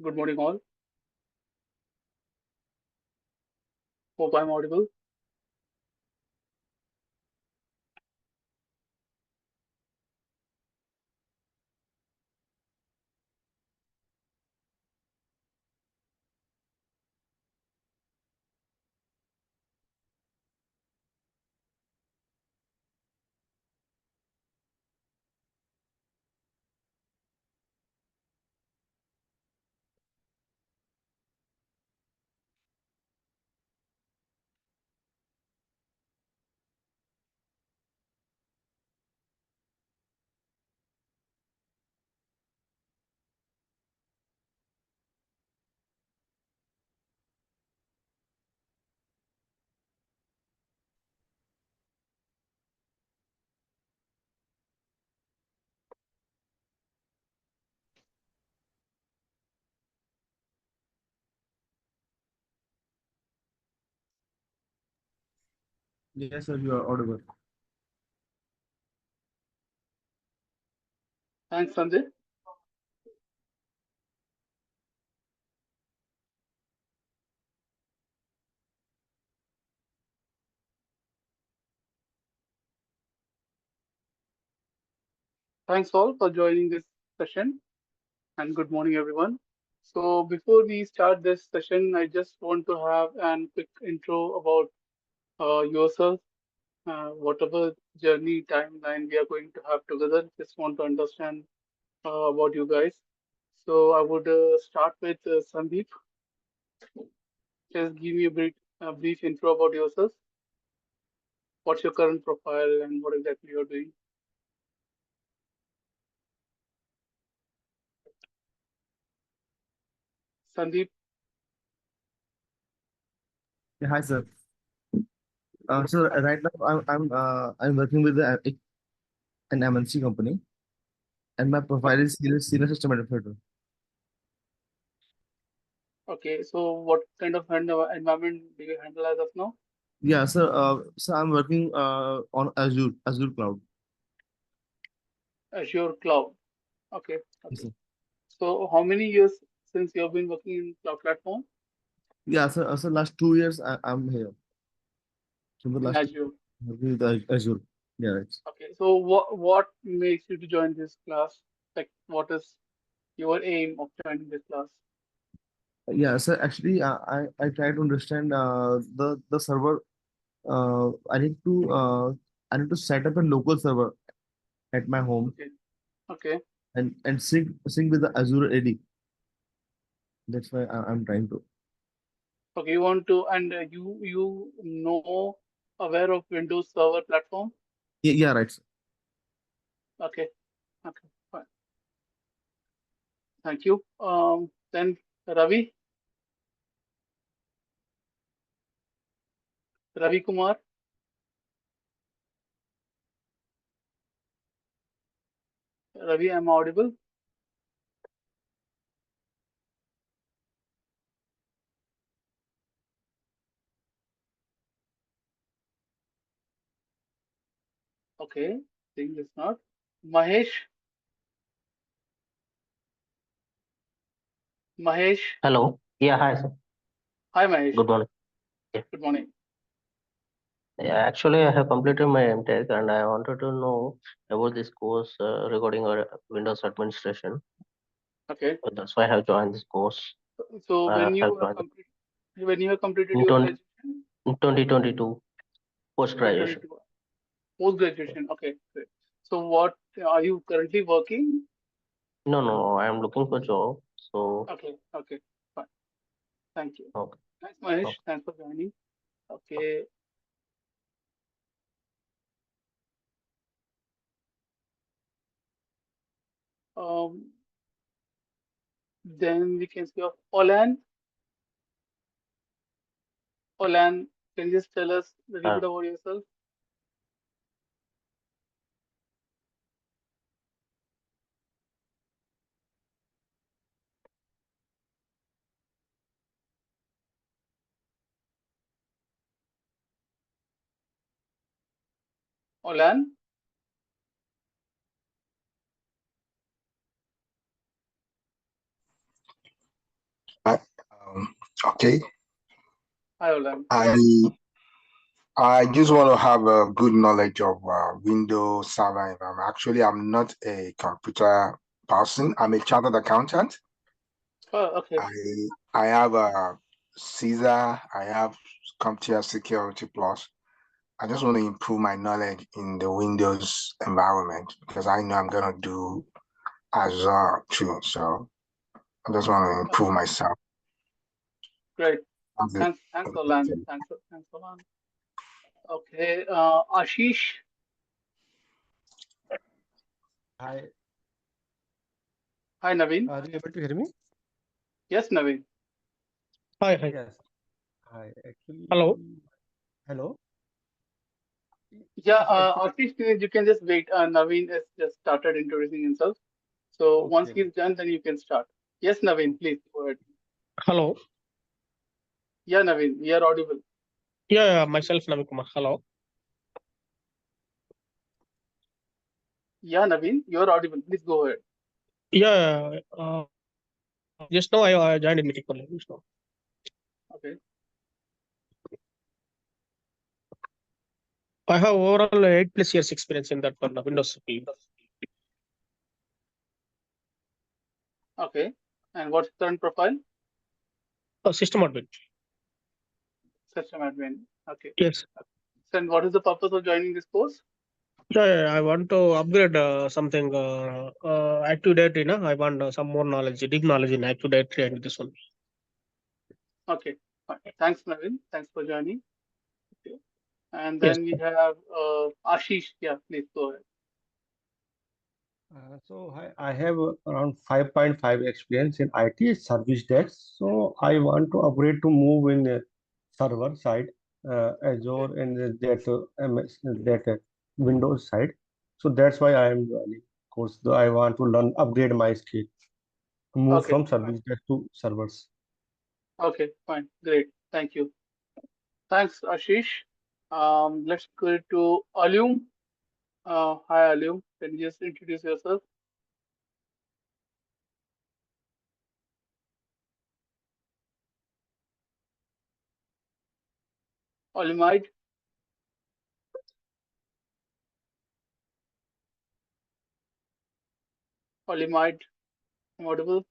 Good morning, all. Hope I'm audible. Yes, sir, you are audible. Thanks, Sanjay. Thanks all for joining this session, and good morning, everyone. So, before we start this session, I just want to have a quick intro about yourself, whatever journey timeline we are going to have together. Just want to understand about you guys. So, I would start with Sandeep. Just give me a brief intro about yourself. What's your current profile and what exactly you're doing? Sandeep, Yeah, hi, sir. So right now I'm working with an MNC company, and my profile okay. is senior system administrator. Okay, so what kind of environment do you handle as of now? Yeah, sir. So I'm working on Azure Cloud. Azure Cloud. Okay, Yes, okay. sir. So how many years since you have been working in cloud platform Yeah, sir. So last 2 years I'm here. So the in last Azure? working with Azure. Yeah, right. Okay, so what makes you to join this class? Like, what is your aim of joining this class? Yeah, sir. Actually, I try to understand the server. I need to set up a local server at my home Okay, okay, and sync with the Azure AD. That's why I'm trying to. okay. You want to, and you know aware of Windows Server platform? Yeah, yeah, right. Okay, okay, fine. Thank you. Then Ravi, Ravi Kumar. Ravi, am I audible? Okay, think it's not. Mahesh, Mahesh. Hello. Yeah, hi, sir. Hi, Mahesh. Good morning. Yeah. Good morning. Yeah, actually, I have completed my MTech and I wanted to know about this course regarding our Windows administration. Okay. So that's why I have joined this course. So I have joined when you have completed in, your 20, graduation, in 2022 post graduation. 2022, post graduation. Okay, great. So what are you currently working? No, no, I am looking for job. So, Okay, okay, fine. Thank you. okay, Thanks, Mahesh. okay. Thanks for joining. Okay. Um, then we can see of Olan. Olan, can you just tell us a little Uh, bit about yourself? Olan. Okay. Hi, Olan. I I just want to have a good knowledge of Windows Server environment. Actually, I'm not a computer person. I'm a chartered accountant. Oh, okay. I have a Caesar. I have CompTIA Security Plus. I just want to improve my knowledge in the Windows environment because I know I'm gonna do Azure too. So I just want to improve myself. Great. That's it. Thanks, Olan. Thanks, Olan. Okay. Ashish. Hi, Hi, Naveen. are you able to hear me? Yes, Naveen. Hi, hi. Yes. Hi, actually. Hello. Hello. Yeah, So actually, Ashish, you can just wait. Naveen has just started introducing himself. So once okay. he's done, then you can start. Yes, Naveen, please go ahead. Hello. Yeah, Naveen, we are audible. Yeah, myself Navi Kumar. Hello. Yeah, Naveen, you are audible. Please go ahead. Yeah, just now I joined in meeting only. Just now. Okay. I have overall 8+ years experience in that one, Windows field. Okay. And what's the current profile? System admin. System admin. Okay. Yes. So, and what is the purpose of joining this course? Yeah, I want to upgrade something Active Directory. I want some more knowledge, deep knowledge in Active Directory and this one. Okay. Fine. Thanks, Naveen. Thanks for joining. Okay. And Yes. then we have Ashish. Yeah, please go ahead. I have around 5.5 experience in IT service desk. So I want to upgrade to move in server side, Okay. Azure and that Windows side. So that's why I am joining course. Though I want to learn, upgrade my skill, move Okay. from Fine. service desk to servers. Okay. Fine. Great. Thank you. Thanks, Ashish. Let's go to Alium. Hi, Alium. Can you just introduce yourself? Olimide. Olimide. I'm audible.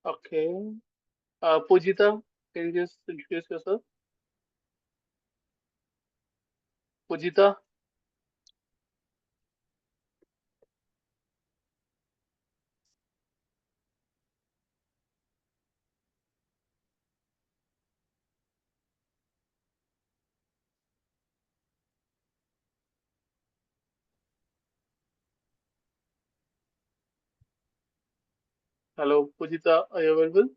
Okay. Pujita, can you just introduce yourself? Pujita. Hello, Pujita. Are you available?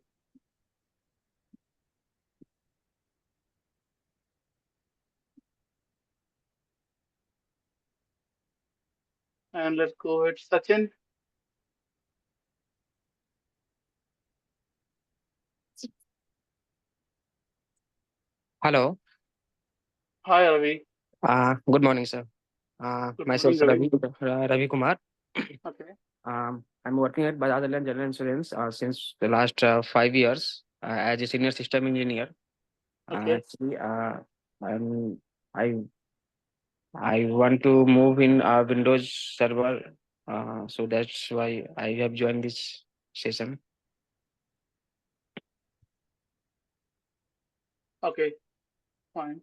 And let's go ahead. Sachin. Hello. Hi, Ravi. Good morning, sir. Good Myself morning, Ravi. Ravi Kumar. Okay. I'm working at Bajaj Allianz General Insurance since the last 5 years as a senior system engineer. Okay. Actually, I'm, I I want to move in Windows server, so that's why I have joined this session. Okay. Fine.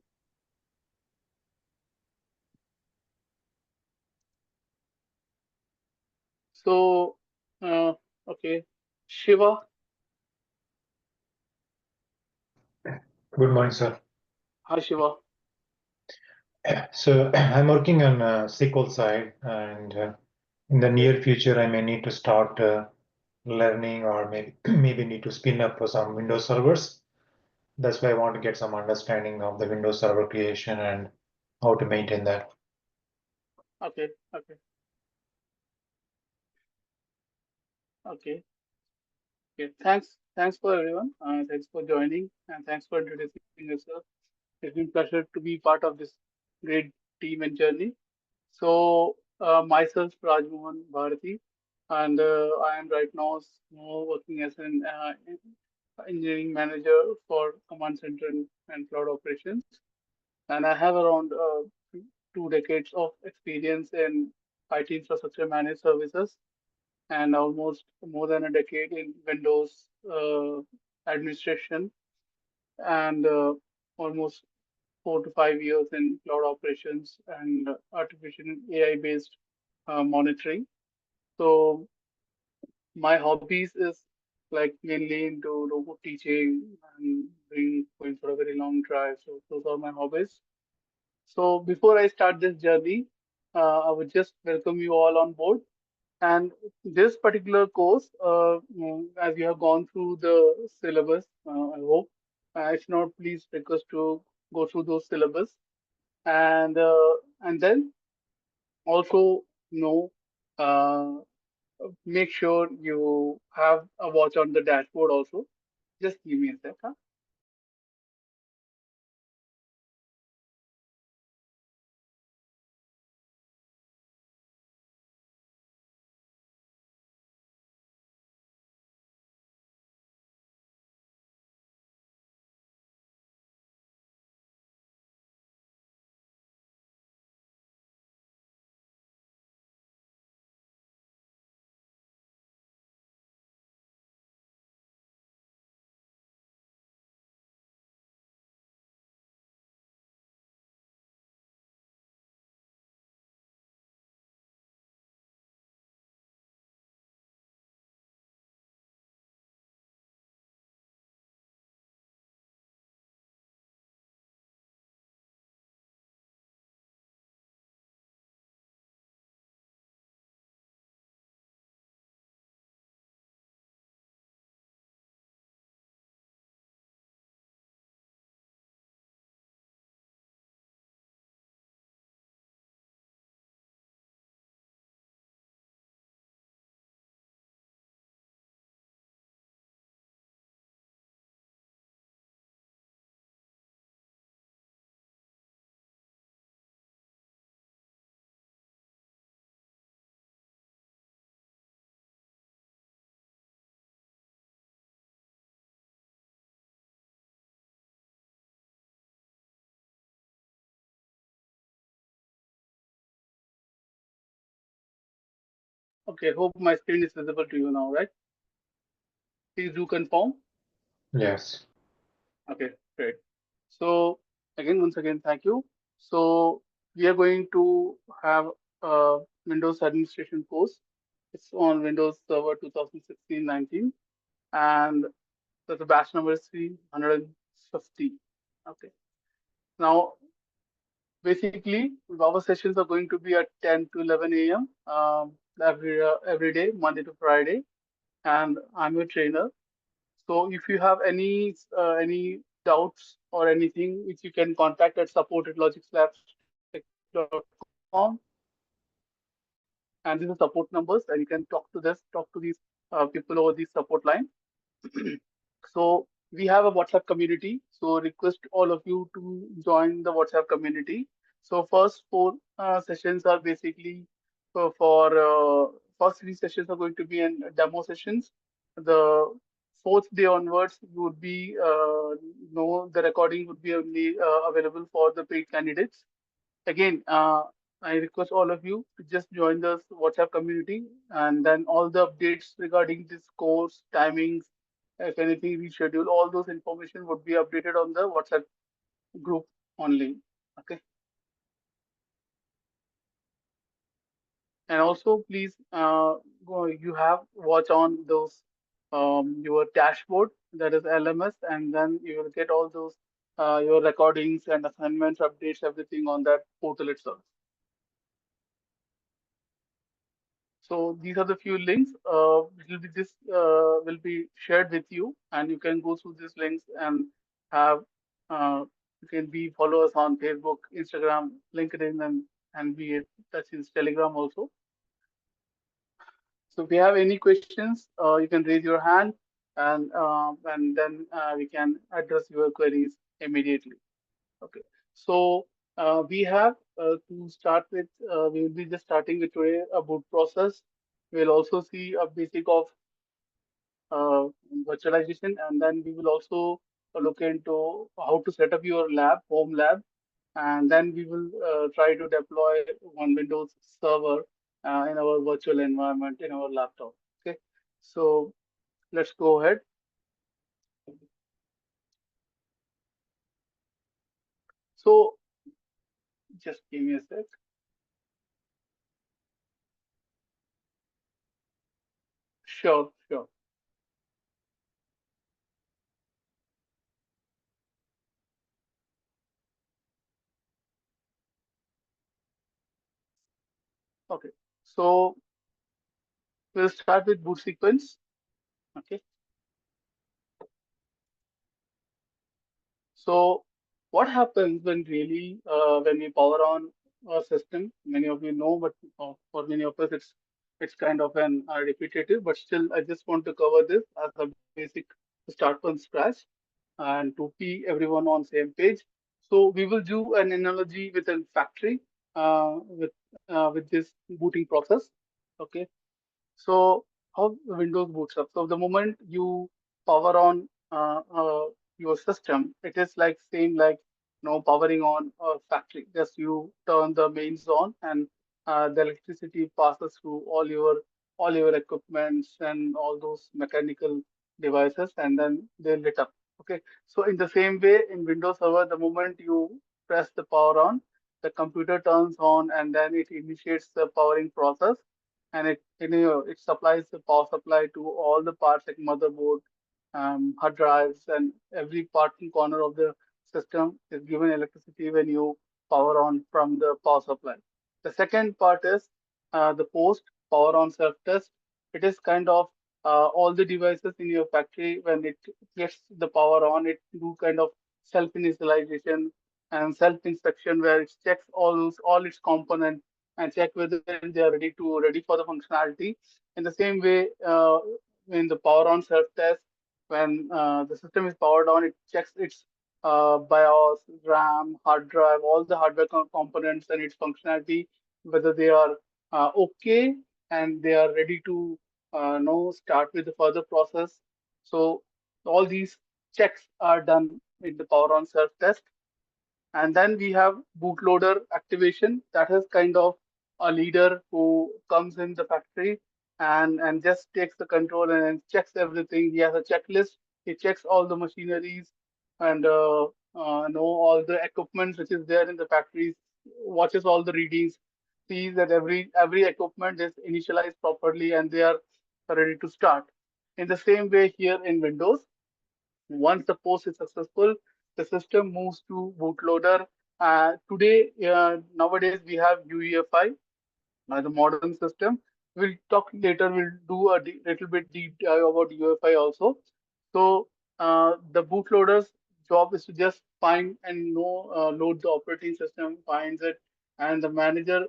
So, okay. Shiva. Good morning, sir. Hi, Shiva. So I'm working on SQL side, and in the Okay. near future, I may need to start learning, or maybe maybe need to spin up some Windows servers. That's why I want to get some understanding of the Windows server creation and how to maintain that. Okay. Okay. Okay. Okay. Thanks for everyone. Thanks for joining and thanks for introducing yourself. It's been a pleasure to be part of this great team and journey. So, myself, Rajmohan Bharati. and I am right now working as an engineering manager for command center and cloud operations. And I have around 2 decades of experience in IT infrastructure managed services and almost more than a decade in Windows administration and almost 4 to 5 years in cloud operations and artificial AI based monitoring. So my hobbies is like mainly into robot teaching and going for a very long drive. So those are my hobbies. So before I start this journey, I would just welcome you all on board. And this particular course, as you have gone through the syllabus, I hope, if not, please request to go through those syllabus and then also know, uh, make sure you have a watch on the dashboard also. Just give me a sec. Huh? Okay, hope my screen is visible to you now, right? Please do confirm. Yes. Okay, great. So once again, thank you. So we are going to have a Windows administration course. It's on Windows Server 2016-19, and the batch number is 350. Okay. Now, basically, our sessions are going to be at 10 to 11 a.m. Every day, Monday to Friday, and I'm your trainer. So if you have any doubts or anything, which you can contact at support@logicslabs.com, and these are support numbers, and you can talk to these people over the support line. So we have a WhatsApp community. So request all of you to join the WhatsApp community. So first four sessions are basically for first three sessions are going to be in demo sessions. The fourth day onwards would be no the recording would be only available for the paid candidates. Again, I request all of you to just join the WhatsApp community, and then all the updates regarding this course, timings, if anything reschedule, all those information would be updated on the WhatsApp group only. Okay. And also, please, you have watch on those your dashboard, that is LMS, and then you will get all those your recordings and assignments, updates, everything on that portal itself. So these are the few links. Will be shared with you, and you can go through these links and have you can be follow us on Facebook, Instagram, LinkedIn, and be it touch in Telegram also. So if you have any questions, you can raise your hand, and then we can address your queries immediately. Okay. So we have to start with. We will be just starting with today a boot process. We'll also see a basic of virtualization, and then we will also look into how to set up your lab, home lab, and then we will try to deploy one Windows server in our virtual environment in our laptop. Okay, so let's go ahead. So just give me a sec. Sure, sure. Okay, so we'll start with boot sequence. Okay, so what happens when we power on a system? Many of you know, but for many of us, it's kind of an repetitive. But still, I just want to cover this as a basic start from scratch and to be everyone on same page. So we will do an analogy with a factory with this booting process. Okay, so how the Windows boots up? So the moment you power on your system, it is like same like powering on a factory. Just you turn the mains on, and the electricity passes through all your equipments and all those mechanical devices, and then they lit up. Okay. So in the same way, in Windows Server, the moment you press the power on, the computer turns on, and then it initiates the powering process, and it supplies the power supply to all the parts like motherboard, hard drives, and every part and corner of the system is given electricity when you power on from the power supply. The second part is the post power on self test. It is kind of all the devices in your factory when it gets the power on, it do kind of self initialization and self inspection where it checks all its components and check whether they are ready for the functionality. In the same way, in the power on self test, when the system is powered on, it checks its BIOS, RAM, hard drive, all the hardware components and its functionality, whether they are okay and they are ready to start with the further process. So all these checks are done in the power on self test. And then we have bootloader activation. That is kind of a leader who comes in the factory and just takes the control and then checks everything. He has a checklist. He checks all the machineries and know all the equipment which is there in the factories, watches all the readings, sees that every equipment is initialized properly and they are ready to start. In the same way here in Windows, once the post is successful, the system moves to bootloader. Today, nowadays, we have UEFI, the modern system. We'll talk later. We'll do a little bit deep dive about UEFI also. So the bootloader's job is to just find and load the operating system, finds it, and the manager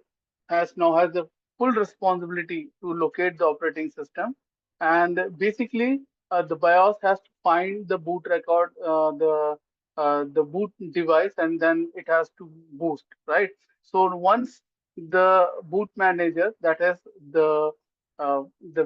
has the full responsibility to locate the operating system. And basically, the BIOS has to find the boot record, the boot device, and then it has to boost, right? So once the boot manager, that is the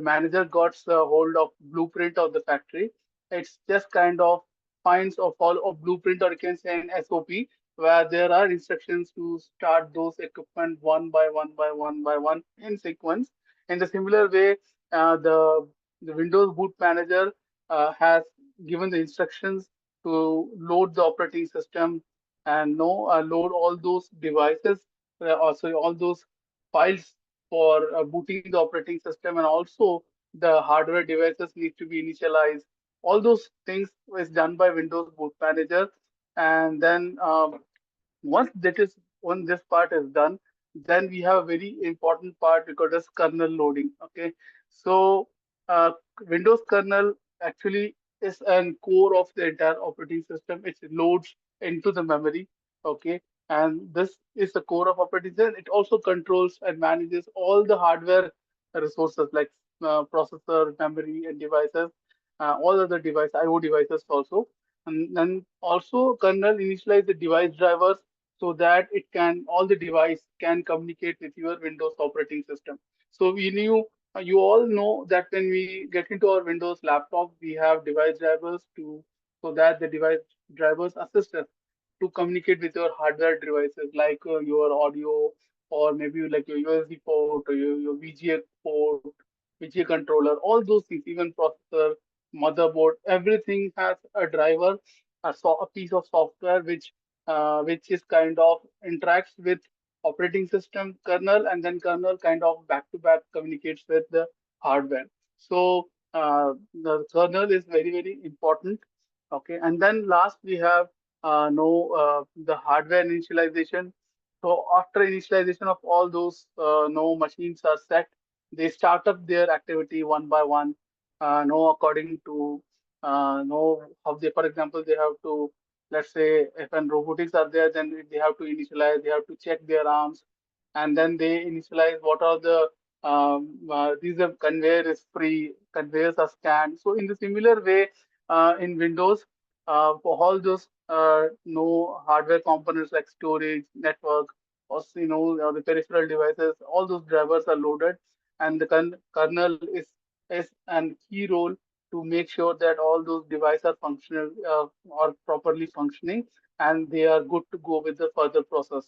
manager, got a hold of blueprint of the factory, it's just kind of finds or follow a blueprint, or you can say an SOP, where there are instructions to start those equipment one by one by one by one in sequence. In the similar way, the Windows Boot Manager has given the instructions to load the operating system and load all those devices, also all those files for booting the operating system, and also the hardware devices need to be initialized. All those things is done by Windows Boot Manager, and then once when this part is done, then we have a very important part because it's kernel loading. Okay, so uh, Windows kernel actually is an core of the entire operating system. It loads into the memory. Okay, and this is the core of operating system. It also controls and manages all the hardware resources like processor, memory, and devices, all other IO devices also. And then also kernel initialize the device drivers so that all the device can communicate with your Windows operating system. So You all know that when we get into our Windows laptop, we have device drivers to so that the device drivers assist us to communicate with your hardware devices like your audio or maybe like your USB port or your VGA port, VGA controller, all those things, even processor, motherboard, everything has a driver, a piece of software which is kind of interacts with operating system kernel, and then kernel kind of back to back communicates with the hardware. So the kernel is very important. Okay, and then last we have no the hardware initialization. So after initialization of all those no machines are set, they start up their activity one by one. No, according to know how they, for example, they have to, let's say, if an robotics are there, then they have to initialize, they have to check their arms, and then they initialize what are the these are conveyor is free, conveyors are scanned. So in the similar way, in Windows, for all those no hardware components like storage, network, or or the peripheral devices, all those drivers are loaded, and the kernel is an key role to make sure that all those devices are functional or properly functioning, and they are good to go with the further process.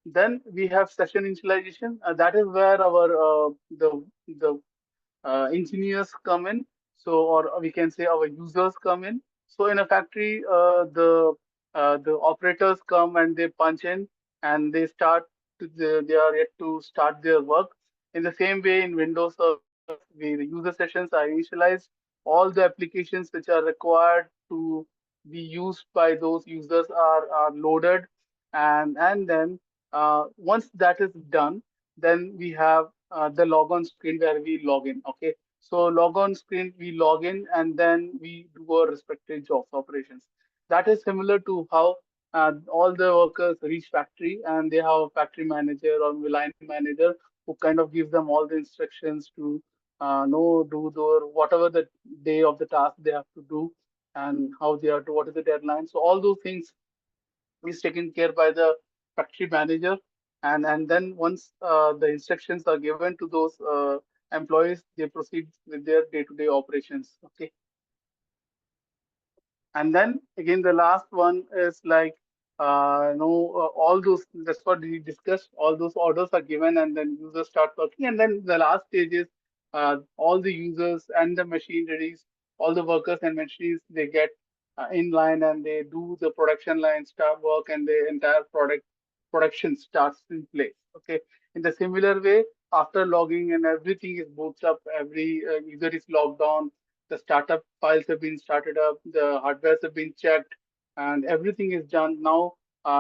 Then we have session initialization. That is where our the engineers come in. So, or we can say our users come in. So in a factory, the operators come and they punch in and they start. They are yet to start their work. In the same way, in Windows servers, the user sessions are initialized. All the applications which are required to be used by those users are loaded, and then once that is done, then we have the logon screen where we log in. Okay, so logon screen we log in and then we do our respective jobs operations. That is similar to how all the workers reach factory and they have a factory manager or line manager who kind of gives them all the instructions to know do the whatever the day of the task they have to do and how they are to what is the deadline. So all those things is taken care by the factory manager, and then once the instructions are given to those employees, they proceed with their day-to-day operations. Okay, and then again the last one is like all those, that's what we discussed, all those orders are given and then users start working, and then the last stage is all the users and the machineries, all the workers and machines, they get in line and they do the production line start work, and the entire production starts in place. Okay, in the similar way, after logging and everything is boots up, every user is logged on, the startup files have been started up, the hardwares have been checked, and everything is done. Now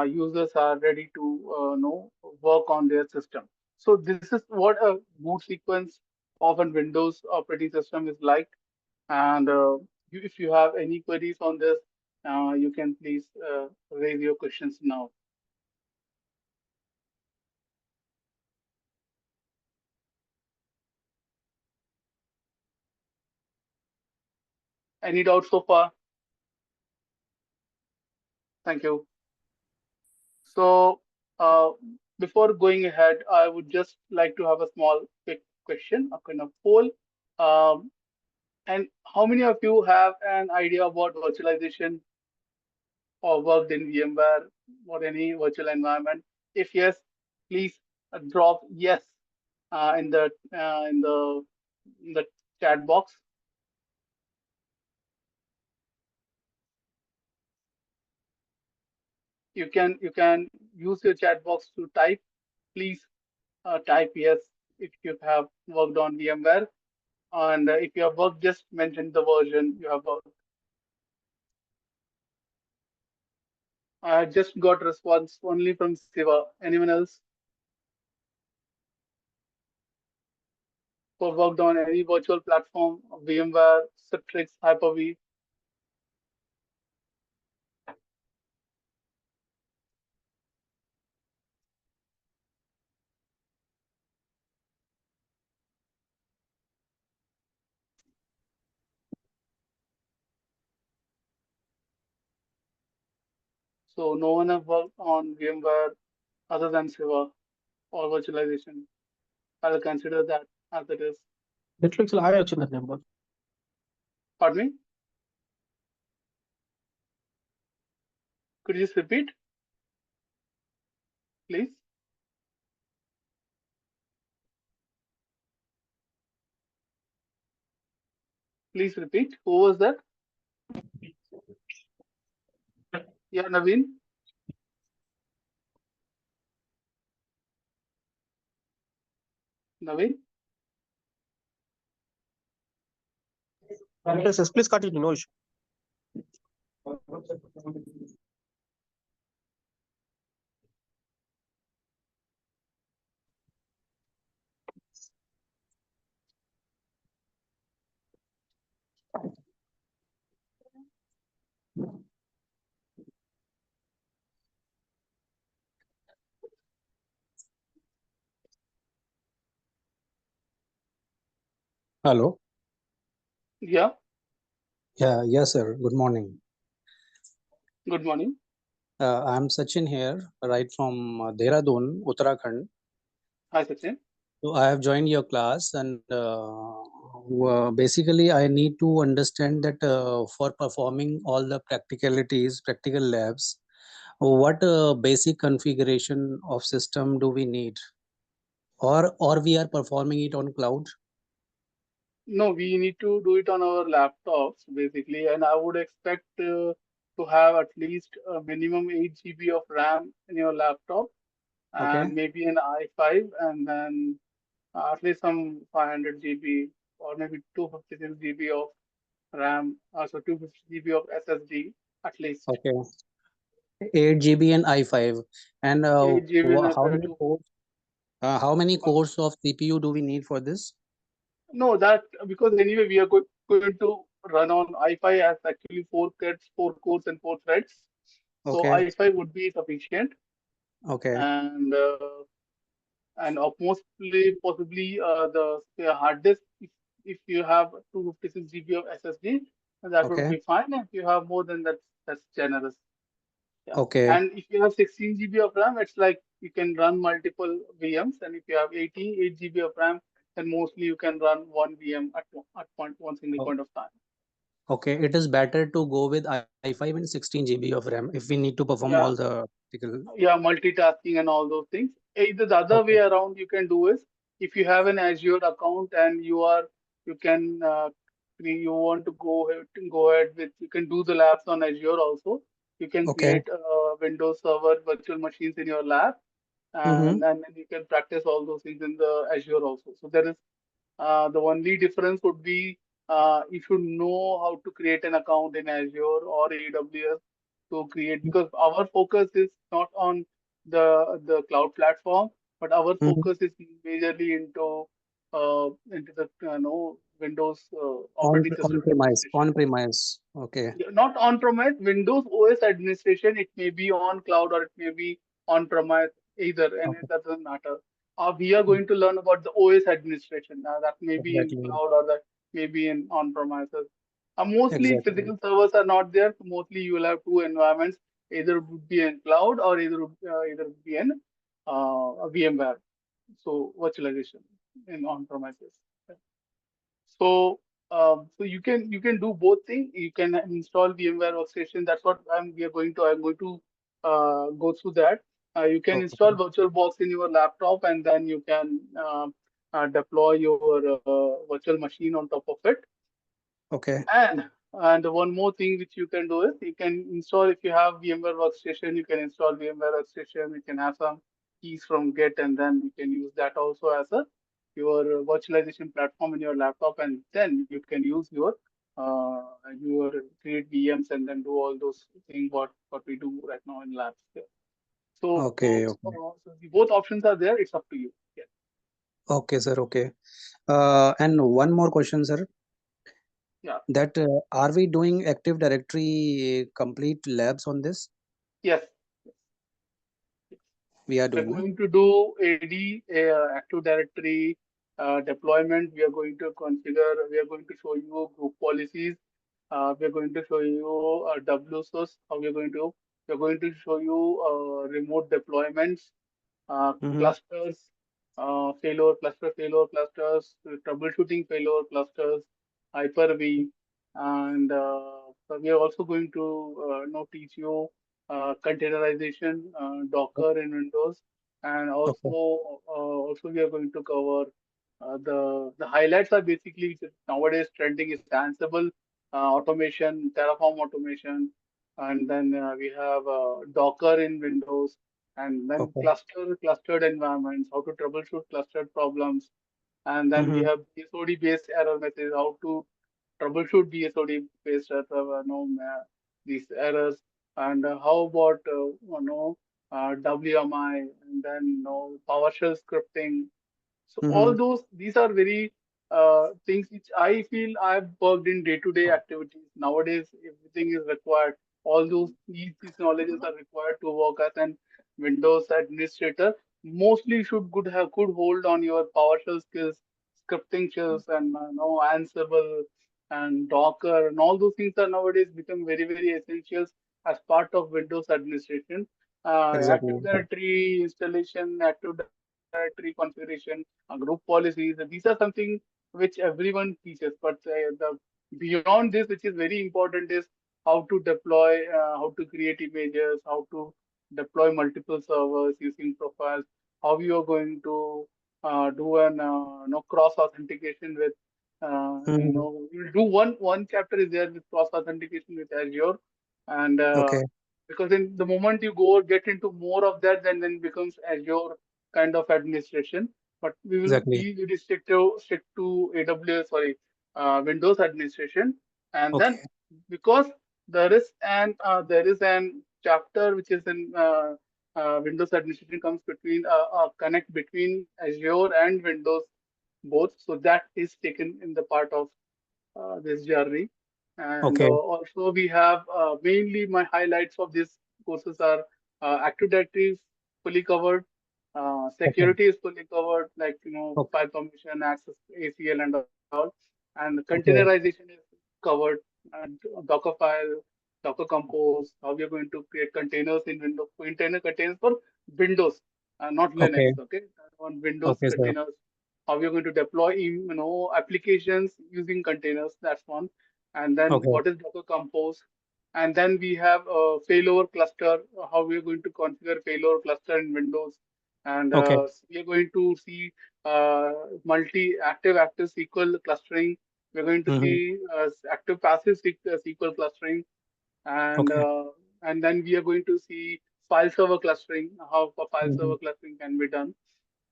users are ready to work on their system. So this is what a boot sequence of a Windows operating system is like. And if you have any queries on this, you can please raise your questions now. Any doubts so far? Thank you. So, before going ahead, I would just like to have a small quick question, a kind of poll. Um, and how many of you have an idea about virtualization or worked in VMware or any virtual environment? If yes, please drop yes in the chat box. You can use your chat box to type. Please type yes if you have worked on VMware. And if you have worked, just mention the version you have worked. I just got response only from Siva. Anyone else who worked on any virtual platform, VMware, Citrix, Hyper-V? So no one have worked on VMware other than Siva. or virtualization. I'll consider that as it is. Netflix లో ఆయా వచ్చింది number. Pardon me? Could you just repeat, please? Please repeat. Who was that? Yeah, Naveen. Naveen. Yes, please continue. No issue. Hello. Yeah. Yes, sir. Good morning. Good morning. I'm Sachin here, right from Dehradun, Uttarakhand. Hi, Sachin. So I have joined your class, and basically, I need to understand that for performing all the practical labs, what basic configuration of system do we need, or we are performing it on cloud? No, we need to do it on our laptops basically, and I would expect to have at least a minimum 8 GB of RAM in your laptop, Okay. and maybe an i5, and then at least some 500 GB or maybe 256 GB of RAM, so 250 GB of SSD at least. Okay. 8 GB and i5, and 8 GB and how i5 many cores? How many cores of CPU do we need for this? No, that because anyway we are going to run on i5 as actually four cores and four threads. So Okay. i5 would be sufficient, Okay. and mostly possibly the hard disk. If you have 256 GB of SSD, that would Okay. be fine. If you have more, then that's generous. Yeah. Okay. And if you have 16 GB of RAM, it's like you can run multiple VMs. And if you have 8 GB of RAM, then mostly you can run one VM at one single Oh, point of time. okay. It is better to go with i5 and 16 GB of RAM if we need to perform Yeah, all the practical. yeah, multitasking and all those things. Either the other way Okay. around you can do is if you have an Azure account and you can you want to go ahead with you can do the labs on Azure also. You can Okay. create Windows Server virtual machines in your lab, Mm-hmm. and then you can practice all those things in the Azure also. So there is the only difference would be if you know how to create an account in Azure or AWS to create, because our focus is not on the cloud platform, but our Mm-hmm. focus is majorly into the Windows On operating system on premise. administration. On premise. Okay. Yeah, not on-premise, Windows OS administration. It may be on cloud or it may be on-premise, either, and Okay. that doesn't matter. We are going to learn about the OS administration. That may be in Exactly. cloud or that may be in on-premises. Mostly Exactly. physical servers are not there. So mostly you will have two environments. Either it would be in cloud or either would be in a VMware. So virtualization in on-premises. So you can do both things. You can install VMware Workstation. That's what I'm going to go through that. You can install Okay. VirtualBox in your laptop, and then you can deploy your virtual machine on top of it. Okay. And one more thing which you can do is you can install, if you have VMware Workstation, you can install VMware Workstation. You can have some keys from Git, and then you can use that also as a your virtualization platform in your laptop, and then you can use your create VMs and then do all those things what we do right now in labs here. So, Okay. so Okay. both options are there. It's up to you. Yeah. Okay, sir. Okay. And one more question, sir. Yeah. That are we doing Active Directory complete labs on this? Yes. We are We're doing, going to do Active Directory deployment. We are going to configure. We are going to show you group policies. We are going to show you WSOS. How we are going to. We are going to show you remote deployments. Mhm. clusters, failure, cluster failure clusters, troubleshooting failure clusters, Hyper-V, and so we are also going to teach you containerization, Docker in Windows, and Okay. also we are going to cover the highlights are basically nowadays trending is Ansible automation, Terraform automation, and then we have Docker in Windows, and then Okay. clustered environments, how to troubleshoot clustered problems, and then we Mhm. have BSOD based error messages, how to troubleshoot BSOD based these errors, and how about WMI, and then PowerShell scripting. So all Mhm. these are very things which I feel I've worked in day-to-day activities. Nowadays, everything is required. All these knowledges are required to work as an Windows administrator. Mostly should good hold on your PowerShell skills, scripting skills, and Ansible and Docker, and all those things are nowadays become very essentials as part of Windows administration. Active Exactly. Directory installation, Active Directory configuration, group policies. These are something which everyone teaches. But the beyond this, which is very important, is how to deploy, how to create images, how to deploy multiple servers using profiles, how you are going to do an cross authentication with Mhm. we'll do one chapter is there with cross authentication with Azure, and Okay. because in the moment you go get into more of that, then becomes Azure kind of administration. But Exactly. we will stick to AWS, sorry, Windows administration, and then Okay. because there is an chapter which is in Windows administration comes between connect between Azure and Windows both, so that is taken in the part of this journey. And Okay. also we have mainly my highlights of these courses are Active Directory is fully covered, Okay. security is fully covered, like Okay. file permission, access, ACL, and all, and Okay. containerization is covered, and Docker file, Docker Compose, how we are going to create containers in Windows, containers for Windows, not Linux. Okay. Okay, on Windows Okay, sir. containers, how we are going to deploy applications using containers. That's one. And then Okay. what is Docker Compose? And then we have a failover cluster, how we are going to configure failover cluster in Windows. And Okay. we are going to see active SQL clustering. We're going to Mhm. see active passive SQL clustering, and Okay. uh, and then we are going to see file server clustering, how file Mhm. server clustering can be done.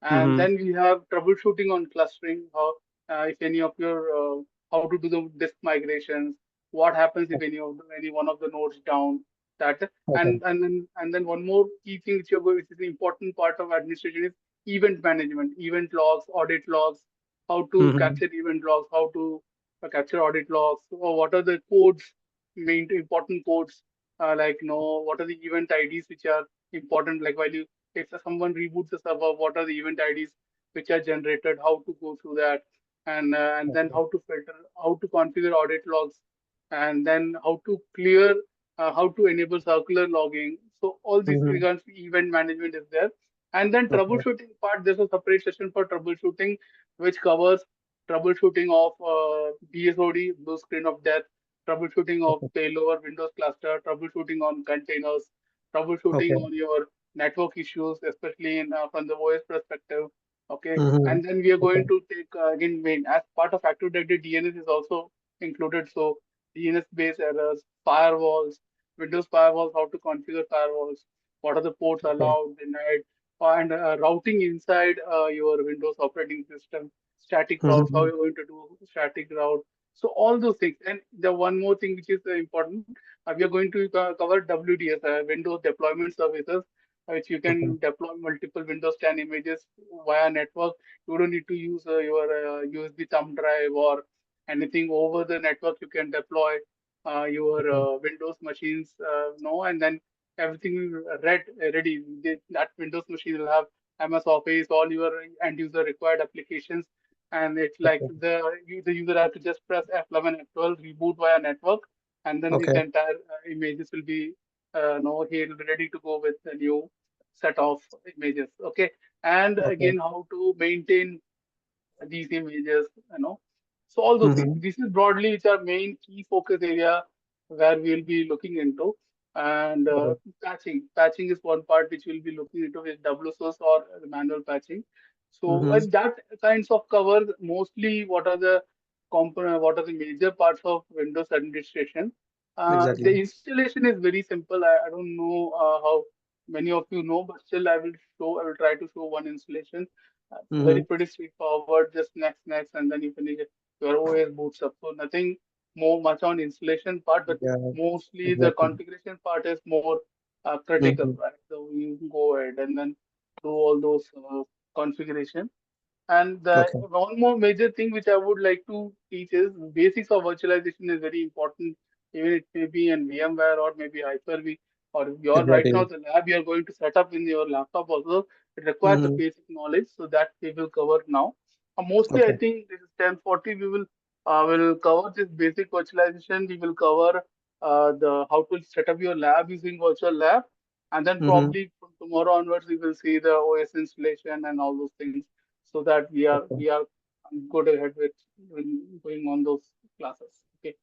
And Mhm. then we have troubleshooting on clustering, how if any of your how to do the disk migrations, what happens if any one of the nodes down. That Okay. and then one more key thing which is the important part of administration is event management, event logs, audit logs, how to Mhm. capture event logs, how to capture audit logs, or what are the codes, main important codes, like what are the event IDs which are important, like while you if someone reboots the server, what are the event IDs which are generated, how to go through that, and then Okay. how to filter, how to configure audit logs, and then how to clear, how to enable circular logging. So all these Mhm. regards to event management is there. And then Okay. troubleshooting part, there's a separate session for troubleshooting, which covers troubleshooting of BSOD, blue screen of death, troubleshooting of Okay. failover Windows cluster, troubleshooting on containers, troubleshooting Okay. on your network issues, especially in from the OS perspective. Okay, Mhm. and then we are going Okay. to take again main as part of Active Directory DNS is also included. So DNS based errors, firewalls, Windows firewalls, how to configure firewalls, what are the ports Okay. allowed, denied, and routing inside your Windows operating system, static routes, how Mhm. you're going to do static route. So all those things. And the one more thing which is important, we are going to cover WDS, Windows Deployment Services, which you Okay. can deploy multiple Windows 10 images via network. You don't need to use your USB thumb drive or anything over the network. You can deploy your Okay. Windows machines, and then everything will ready. That Windows machine will have MS Office, all your end user required applications, and it's like Okay. the user has to just press F11, F12, reboot via network, and then his Okay. entire images will be no, he'll be ready to go with the new. set of images. Okay, and Okay. again how to maintain these images, So all those things. Mm-hmm. This is broadly which are main key focus area where we'll be looking into. And Okay. patching. Patching is one part which we'll be looking into with WSOS or manual patching. So Mm-hmm. and that kinds of covers mostly what are the component, what are the major parts of Windows administration. The Exactly. installation is very simple. I don't know how many of you know, but still I will try to show one installation. Very Mm-hmm. pretty straightforward, just next, and then you finish it. Your OS boots up. So nothing more much on installation part, but Yeah, mostly the exactly. configuration part is more critical, Mm-hmm. right? So you can go ahead and then do all those configuration. And the Okay. one more major thing which I would like to teach is basics of virtualization is very important. Even it may be in VMware or maybe Hyper-V or your right now Exactly. the lab you are going to set up in your laptop also. It requires the Mm-hmm. basic knowledge, so that we will cover now. Mostly, I Okay. think this is 1040. We will cover this basic virtualization. We will cover the how to set up your lab using virtual lab, and then Mm-hmm. probably from tomorrow onwards we will see the OS installation and all those things so that Okay. we are good ahead with going on those classes. Okay.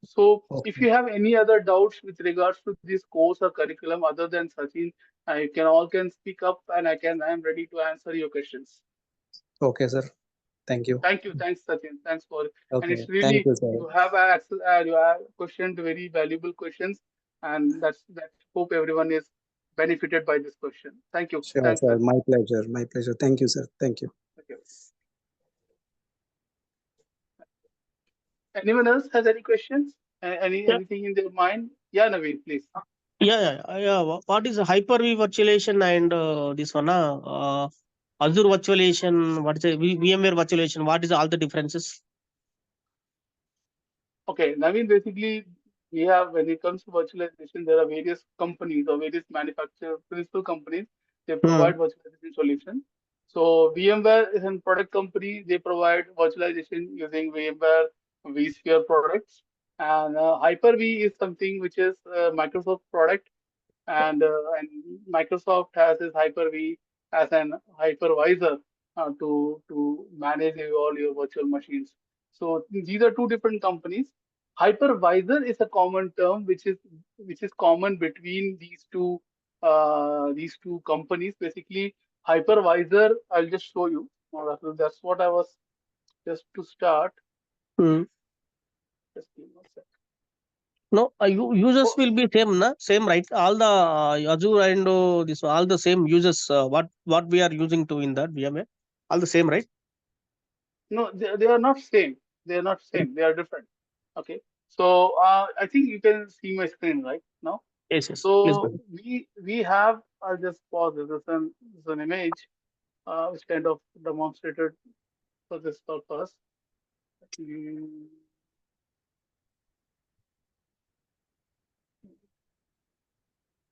So if Okay. you have any other doubts with regards to this course or curriculum other than Sachin, you can speak up and I am ready to answer your questions. Okay, sir. Thank you. Thank you. Thanks, Sachin. Thanks for it. And Okay. it's Thank really you, sir. you have questioned very valuable questions, and that hope everyone is benefited by this question. Thank you. Sure, Thanks, sir. Sachin. My pleasure. My pleasure. Thank you, sir. Thank you. Thank you. Anyone else has any questions? Yeah. Anything in their mind? Yeah, Naveen, please. Yeah. What is Hyper-V virtualization and this one? Azure virtualization. What is VMware virtualization? What is all the differences? Okay, Naveen, basically, we have, when it comes to virtualization, there are various companies or various manufacturer principal companies. They Hmm. provide virtualization solution. So VMware is a product company. They provide virtualization using VMware vSphere products. And Hyper-V is something which is a Microsoft product, and Microsoft has this Hyper-V as an hypervisor to manage all your virtual machines. So these are two different companies. Hypervisor is a common term which is common between these two companies. Basically, hypervisor. I'll just show you. That's what I was just to start. Hmm. Just give me a sec. No, users So, will be same, na? Same, right? All the Azure and this all the same users. What we are using to in that VMware, all the same, right? no, they are not same. They are not same. They are different. Okay. So I think you can see my screen right now. Yes. Please go So ahead. we have. I'll just pause this. This is an image which kind of demonstrated for this purpose. Mm,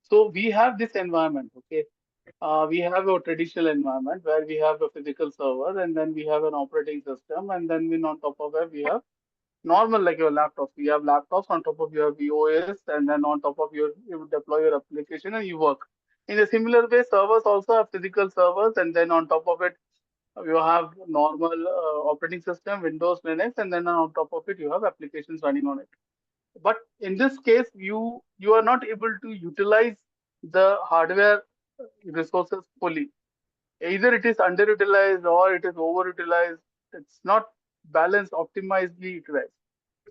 So we have this environment. Okay. We have a traditional environment where we have a physical server, and then we have an operating system, and then on top of that we have normal like your laptops. We have laptops on top of your VOS, and then on top of you deploy your application and you work. In a similar way, servers also have physical servers, and then on top of it, you have normal operating system, Windows, Linux, and then on top of it, you have applications running on it. But in this case, you are not able to utilize the hardware resources fully. Either it is underutilized or it is overutilized. It's not balanced, optimizedly utilized.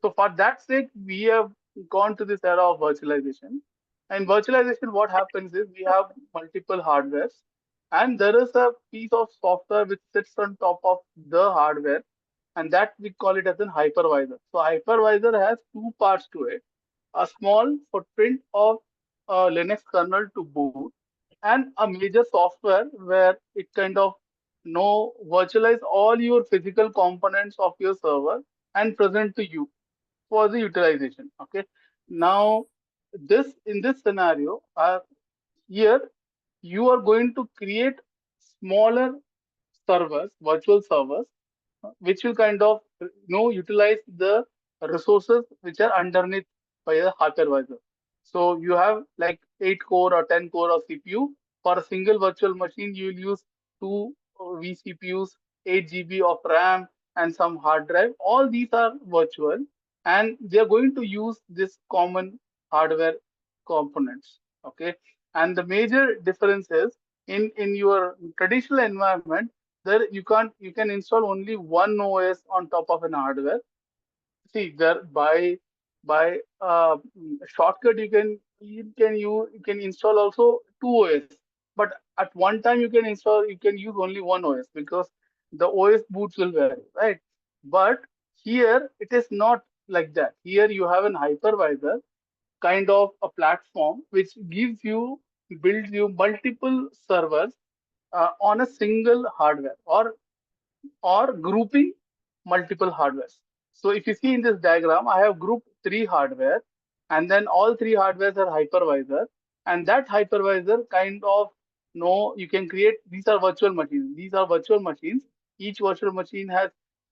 So for that sake, we have gone to this era of virtualization. And virtualization, what happens is we have multiple hardwares, and there is a piece of software which sits on top of the hardware, and that we call it as an hypervisor. So hypervisor has two parts to it: a small footprint of Linux kernel to boot, and a major software where it kind of virtualize all your physical components of your server and present to you for the utilization. Okay. Now, this in this scenario, here you are going to create smaller servers, virtual servers, which will kind of utilize the resources which are underneath by a hypervisor. So you have like 8 core or 10 core of CPU For a single virtual machine, you will use two vCPUs, 8 GB of RAM, and some hard drive. All these are virtual, and they are going to use this common hardware components. Okay, and the major difference is in your traditional environment, there you can install only one OS on top of an hardware. See, there by shortcut you can install also two OS, but at one time you can use only one OS because the OS boots will vary, right? But here it is not like that. Here you have an hypervisor kind of a platform which builds you multiple servers on a single hardware, or grouping multiple hardwares. So if you see in this diagram, I have grouped three hardware, and then all three hardwares are hypervisor, and that hypervisor kind of you can create, these are virtual machines. These are virtual machines. Each virtual machine has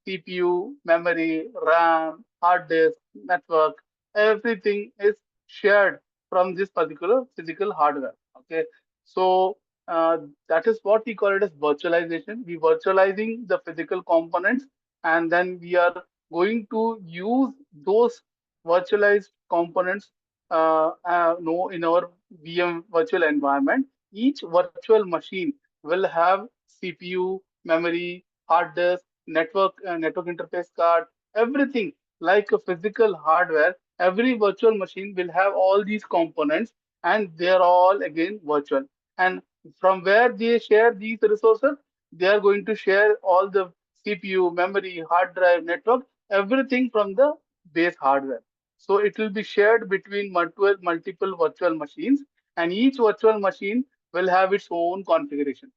CPU, memory, RAM, hard disk, network. Everything is shared from this particular physical hardware. Okay, so uh, that is what we call it as virtualization. We virtualizing the physical components, and then we are going to use those virtualized components no, in our VM virtual environment. Each virtual machine will have CPU, memory, hard disk, network interface card, everything like a physical hardware. Every virtual machine will have all these components, and they're all again virtual. And from where they share these resources, they are going to share all the CPU, memory, hard drive, network, everything from the base hardware. So it will be shared between multiple virtual machines, and each virtual machine will have its own configuration.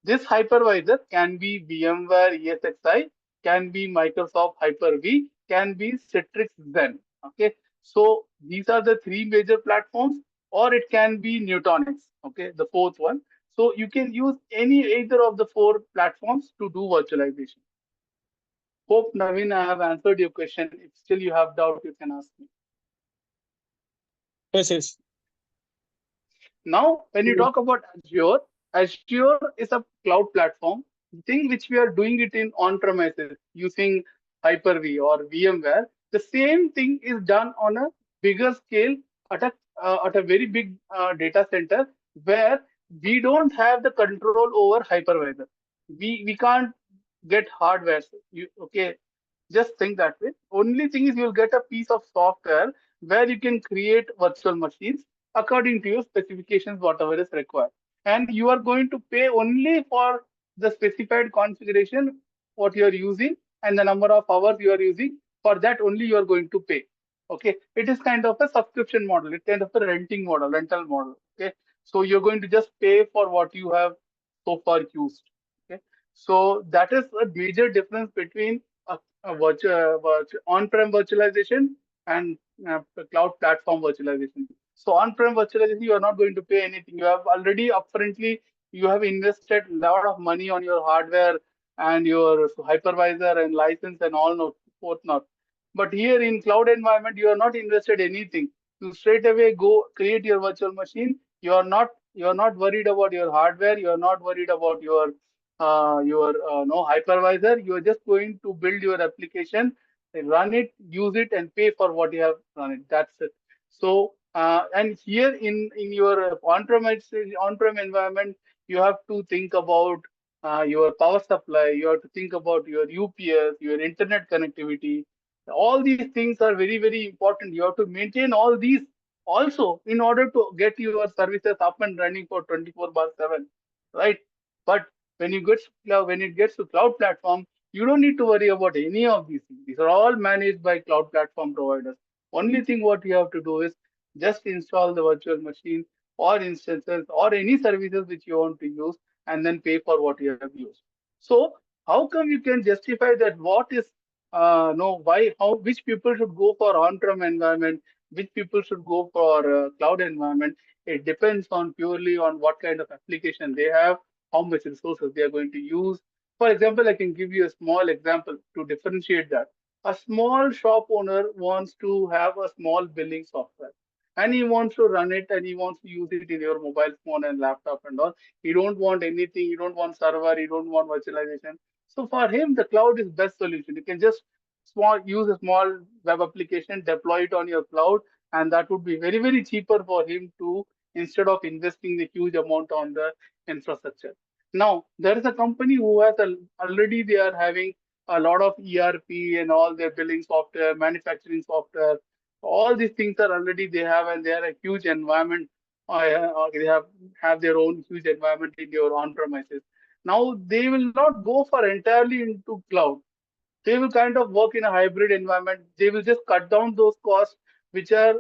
This hypervisor can be VMware ESXi, can be Microsoft Hyper-V, can be Citrix Zen. Okay, so these are the three major platforms, or it can be Nutanix. Okay, the fourth one. So you can use either of the four platforms to do virtualization. Hope Naveen, I have answered your question. If still you have doubt, you can ask me. Yes. Now, when you talk about Azure, Azure is a cloud platform. The thing which we are doing it in on-premises using Hyper-V or VMware, the same thing is done on a bigger scale at a very big data center where we don't have the control over hypervisor. We can't get hardware. Okay, just think that way. Only thing is you'll get a piece of software where you can create virtual machines according to your specifications, whatever is required. And you are going to pay only for the specified configuration, what you are using, and the number of hours you are using. For that only you are going to pay. Okay, it is kind of a subscription model. It's kind of a rental model. Okay, so you're going to just pay for what you have so far used. Okay, so that is a major difference between on-prem virtualization and cloud platform virtualization. So on-prem virtualization, you are not going to pay anything. You have already upfrontly, you have invested a lot of money on your hardware and your hypervisor and license and all not forth not. But here in cloud environment, you are not invested anything. You straight away go create your virtual machine. You are not worried about your hardware. You are not worried about your no hypervisor. You are just going to build your application, run it, use it, and pay for what you have run it. That's it. So and here in your on-prem environment, you have to think about your power supply. You have to think about your UPS, your internet connectivity. All these things are very important. You have to maintain all these also in order to get your services up and running for 24/7, right? But when it gets to cloud platform, you don't need to worry about any of these things. These are all managed by cloud platform providers. Only thing what you have to do is just install the virtual machine or instances or any services which you want to use, and then pay for what you have used. So how come you can justify that? What is no why how which people should go for on-prem environment, which people should go for cloud environment? It depends on purely on what kind of application they have, how much resources they are going to use. For example, I can give you a small example to differentiate that. A small shop owner wants to have a small billing software. and he wants to run it and he wants to use it in your mobile phone and laptop and all. He don't want anything. You don't want server. You don't want virtualization. So for him, the cloud is best solution. You can just use a small web application, deploy it on your cloud, and that would be very, very cheaper for him to, instead of investing the huge amount on the infrastructure. Now there is a company who has already they are having a lot of ERP and all their billing software, manufacturing software. All these things are already they have, and they are a huge environment. They have their own huge environment in your on premises. Now they will not go for entirely into cloud. They will kind of work in a hybrid environment. They will just cut down those costs which are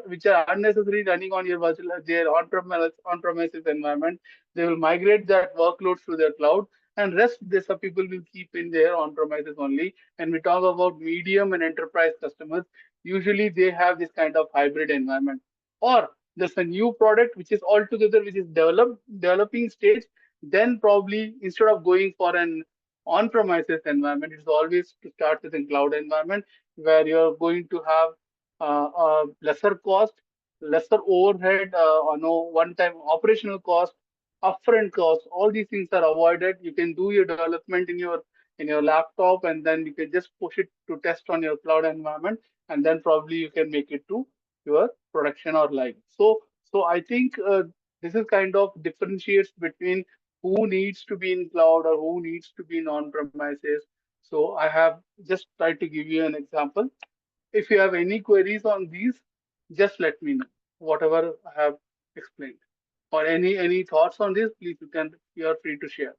unnecessary running on your virtual their on premises environment. They will migrate that workloads to their cloud, and rest this some people will keep in their on premises only. And we talk about medium and enterprise customers. Usually they have this kind of hybrid environment. Or there's a new product which is altogether which is developing stage. Then probably instead of going for an on-premises environment, it's always to start with a cloud environment where you're going to have lesser cost, lesser overhead, or no one-time operational cost, upfront cost. All these things are avoided. You can do your development in your laptop, and then you can just push it to test on your cloud environment, and then probably you can make it to your production or live. So I think this is kind of differentiates between who needs to be in cloud or who needs to be in on-premises. So I have just tried to give you an example. If you have any queries on these, just let me know. Whatever I have explained, or any thoughts on this, please you are free to share.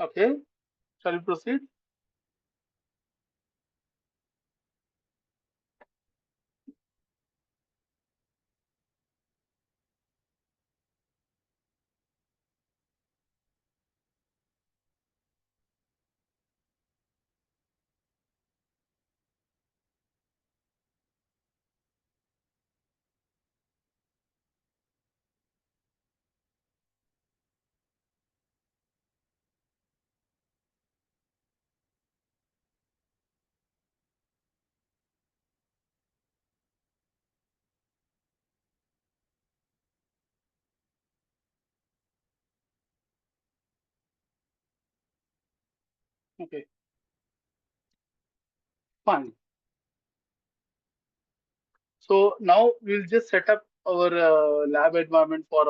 Okay, shall we proceed? Okay, fine. So now we'll just set up our lab environment for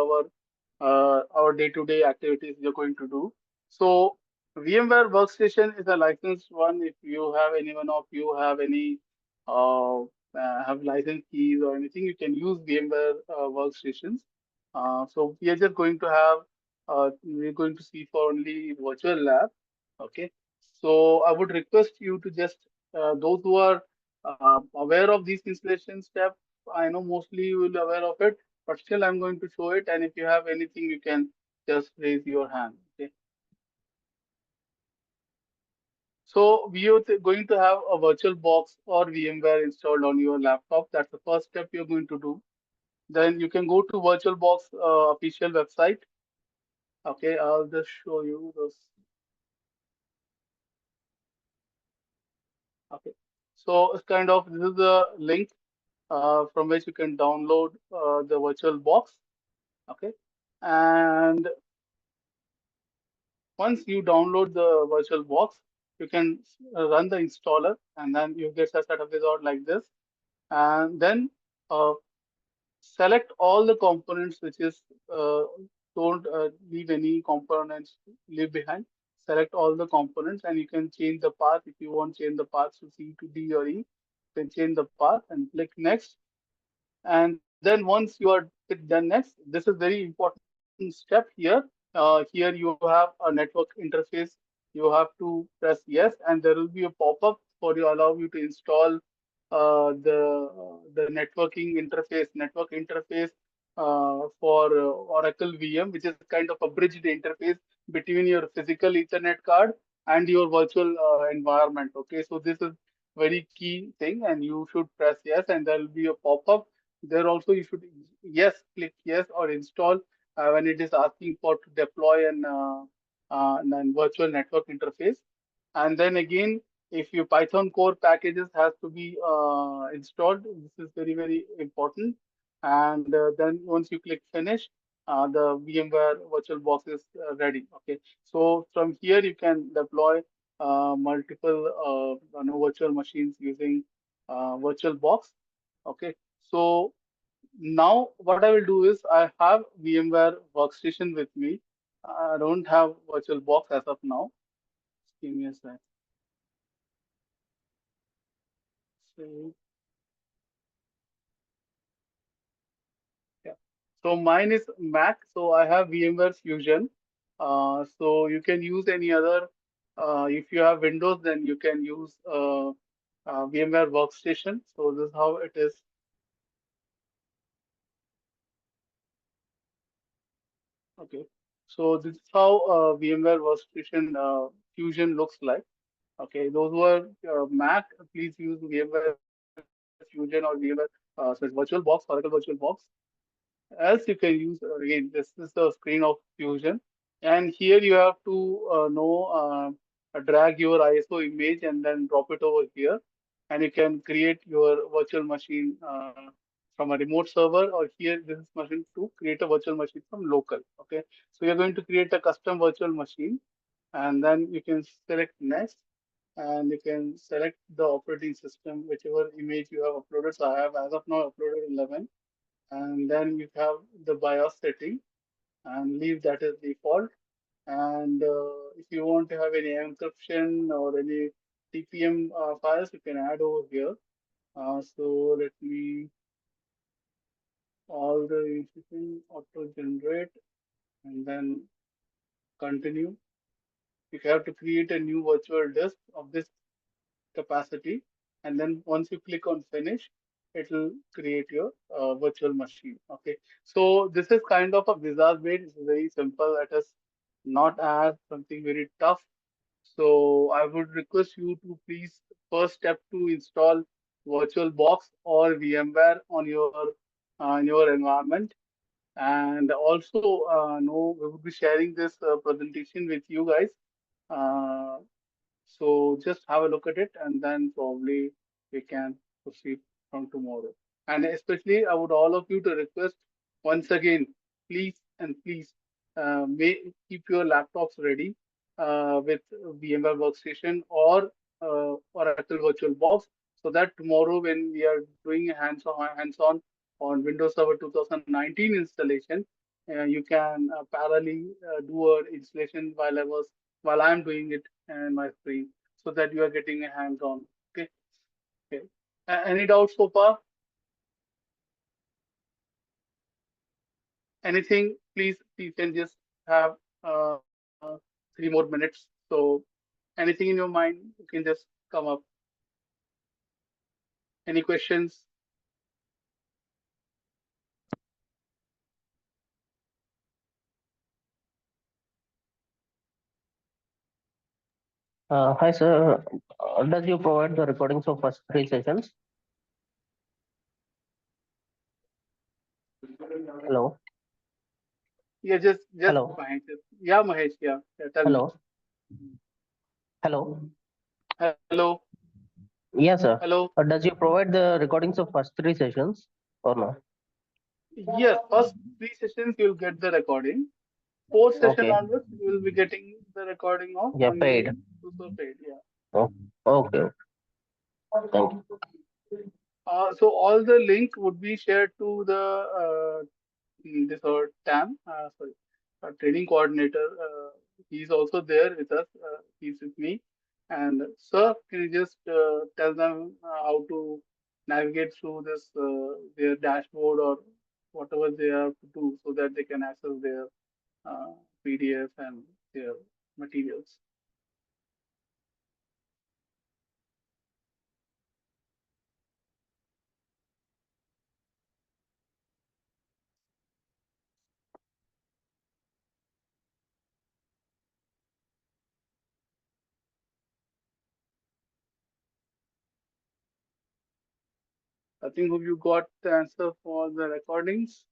our day-to-day activities we are going to do. So VMware Workstation is a licensed one. If you have any one of you have any have license keys or anything, you can use VMware Workstations. So we are just going to have we're going to see for only virtual lab. Okay. So I would request you to just those who are aware of these installation steps. I know mostly you will aware of it, but still I'm going to show it. And if you have anything, you can just raise your hand. Okay. So we are going to have a virtual box or VMware installed on your laptop. That's the first step you're going to do. Then you can go to VirtualBox official website. Okay, I'll just show you this. Okay, so it's kind of this is the link from which you can download the VirtualBox. Okay, and once you download the VirtualBox, you can run the installer, and then you get a setup wizard like this, and then uh, select all the components which is don't leave any components leave behind. Select all the components, and you can change the path if you want. Change the path to C to D or E. You can change the path and click next. And then once you are done next, this is very important step here. Here you have a network interface. You have to press yes, and there will be a pop-up for you allow you to install the networking interface. Network interface for Oracle VM, which is kind of a bridged interface between your physical Ethernet card and your virtual environment. Okay, so this is very key thing, and you should press yes, and there will be a pop-up. There also you should click yes or install when it is asking for to deploy an virtual network interface. And then again, if your Python core packages has to be installed, this is very, very important. And then once you click finish, the VMware VirtualBox is ready. Okay, so from here you can deploy multiple virtual machines using VirtualBox. Okay, so now what I will do is I have VMware Workstation with me. I don't have VirtualBox as of now. Give me a sec. So, yeah. So mine is Mac. So I have VMware Fusion. So you can use any other. If you have Windows, then you can use VMware Workstation. So this is how it is. Okay. So this is how VMware Workstation Fusion looks like. Okay. Those who are Mac, please use VMware Fusion or VMware VirtualBox, Oracle VirtualBox. Else you can use again, this is the screen of Fusion, and here you have to know drag your ISO image and then drop it over here, and you can create your virtual machine from a remote server, or here this is machine to create a virtual machine from local. Okay, so you're going to create a custom virtual machine, and then you can select next, and you can select the operating system, whichever image you have uploaded. So I have as of now uploaded 11, and then you have the BIOS setting and leave that as default. And if you want to have any encryption or any TPM files, you can add over here. So let me all the institution auto generate and then continue. You have to create a new virtual disk of this capacity, and then once you click on finish, it will create your virtual machine. Okay, so this is kind of a wizard made. It's very simple. Let us not add something very tough. So I would request you to please first step to install VirtualBox or VMware on your environment. And also, no, we will be sharing this presentation with you guys. Uh, so just have a look at it, and then probably we can proceed from tomorrow. And especially, I would all of you to request once again, please and please, may keep your laptops ready with VMware Workstation or Oracle VirtualBox, so that tomorrow when we are doing a hands-on on Windows Server 2019 installation, you can parallelly do an installation while I'm doing it and my screen, so that you are getting a hands-on. Okay. Okay. Any doubts so far? Anything? Please, you can just have uh, 3 more minutes. So, anything in your mind, you can just come up. Any questions? Hi, sir. Does you provide the recordings of first three sessions? Hello. Yeah, just Hello. fine. Yeah, Mahesh. Yeah, tell me. Hello. Hello. Hello. Yes, sir. Hello. Does you provide the recordings of first three sessions or no? Yes, first 3 sessions you'll get the recording. Fourth session Okay. onwards, you will be getting the recording of Yeah, only paid. super paid. Yeah. Oh, okay. Thank you. So all the link would be shared to the this our TAM, sorry, our training coordinator. He's also there with us. He's with me. And sir, can you just tell them how to navigate through this their dashboard or whatever they have to do so that they can access their PDF and their materials. I think hope you got the answer for the recordings.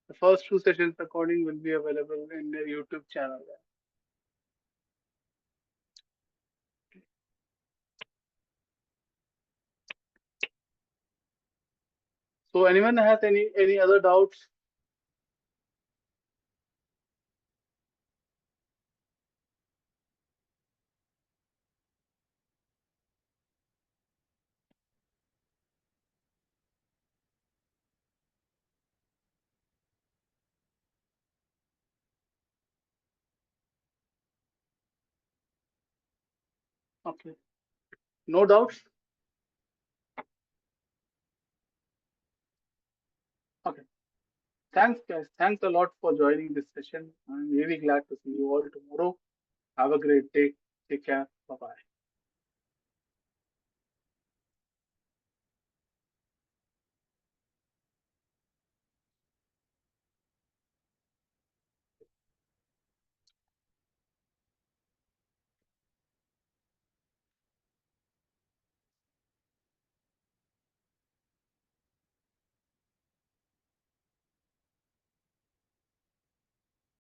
The first two sessions recording will be available in the YouTube channel. So anyone has any other doubts? Okay. No doubts? Okay. Thanks, guys. Thanks a lot for joining this session. I'm really glad to see you all tomorrow. Have a great day. Take care. Bye bye.